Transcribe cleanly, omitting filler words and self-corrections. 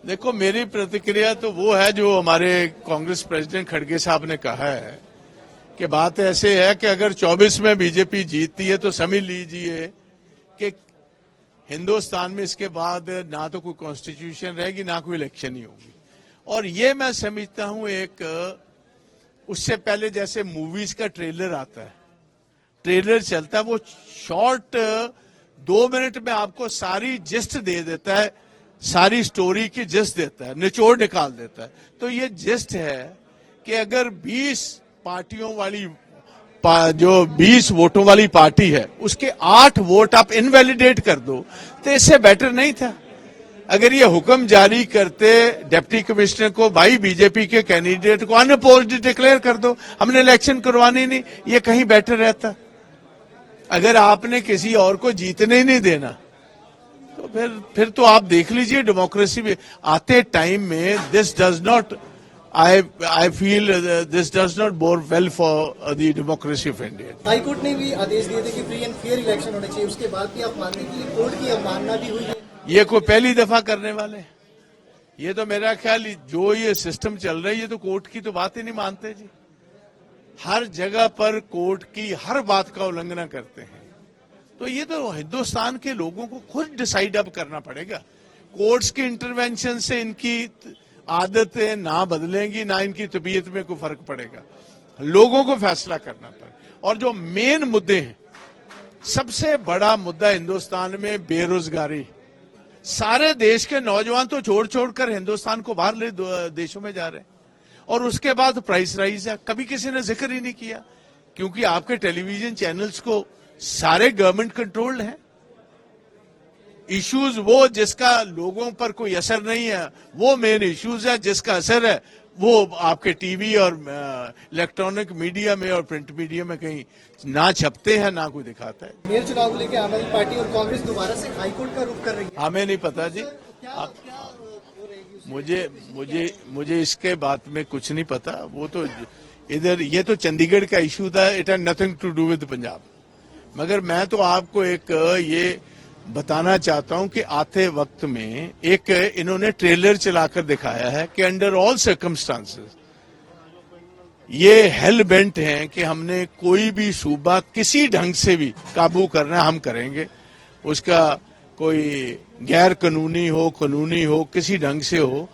देखो, मेरी प्रतिक्रिया तो वो है जो हमारे कांग्रेस प्रेसिडेंट खड़गे साहब ने कहा है कि बात ऐसे है कि अगर 24 में बीजेपी जीतती है तो समझ लीजिए कि हिंदुस्तान में इसके बाद ना तो कोई कॉन्स्टिट्यूशन रहेगी ना कोई इलेक्शन ही होगी। और ये मैं समझता हूं एक उससे पहले जैसे मूवीज का ट्रेलर आता है, ट्रेलर चलता है, वो शॉर्ट 2 मिनट में आपको सारी जिस्ट दे देता है, सारी स्टोरी की जिस्ट देता है, निचोड़ निकाल देता है। तो ये जिस्ट है कि अगर 20 पार्टियों वाली जो 20 वोटों वाली पार्टी है उसके 8 वोट आप इनवैलिडेट कर दो तो इससे बेटर नहीं था अगर ये हुक्म जारी करते डिप्टी कमिश्नर को, भाई बीजेपी के कैंडिडेट को अनअपोज्ड डिक्लेयर कर दो, हमने इलेक्शन करवानी नहीं, ये कहीं बेटर रहता। अगर आपने किसी और को जीतने ही नहीं देना तो फिर तो आप देख लीजिए डेमोक्रेसी में आते टाइम में this does not I feel this does not bode well for the democracy of India. High court ने भी आदेश दिए थे कि फ्री एंड फेयर इलेक्शन होने चाहिए, उसके बाद भी आप मानते हैं कि कोर्ट की अवमानना भी हुई है? ये कोई पहली दफा करने वाले, ये तो मेरा ख्याल जो ये सिस्टम चल रही है तो कोर्ट की तो बात ही नहीं मानते जी। हर जगह पर कोर्ट की हर बात का उल्लंघन करते हैं। तो ये तो हिंदुस्तान के लोगों को खुद डिसाइड अब करना पड़ेगा। कोर्ट्स के इंटरवेंशन से इनकी आदतें ना बदलेंगी, ना इनकी तबीयत में कोई फर्क पड़ेगा। लोगों को फैसला करना पड़ेगा। और जो मेन मुद्दे हैं, सबसे बड़ा मुद्दा हिंदुस्तान में बेरोजगारी। सारे देश के नौजवान तो छोड़ छोड़कर हिंदुस्तान को बाहर देशों में जा रहे हैं। और उसके बाद प्राइस राइज है, कभी किसी ने जिक्र ही नहीं किया, क्योंकि आपके टेलीविजन चैनल्स को सारे गवर्नमेंट कंट्रोल्ड हैं। इश्यूज वो जिसका लोगों पर कोई असर नहीं है वो मेन इश्यूज है, जिसका असर है वो आपके टीवी और इलेक्ट्रॉनिक मीडिया में और प्रिंट मीडिया में कहीं ना छपते हैं ना कोई दिखाता है। मेयर चुनाव को लेकर आम आदमी पार्टी और कांग्रेस दोबारा से हाईकोर्ट का रुख कर रही है। हमें नहीं पता जी, मुझे इसके बात में कुछ नहीं पता। वो तो इधर ये तो चंडीगढ़ का इशू था, it had nothing to do with Punjab. मगर मैं तो आपको एक ये बताना चाहता हूं कि आते वक्त में एक इन्होंने ट्रेलर चलाकर दिखाया है कि अंडर ऑल सर्कमस्टांसेस ये हेल बेंट हैं कि हमने कोई भी सूबा किसी ढंग से भी काबू करना हम करेंगे। उसका कोई गैर कानूनी हो, कानूनी हो, किसी ढंग से हो,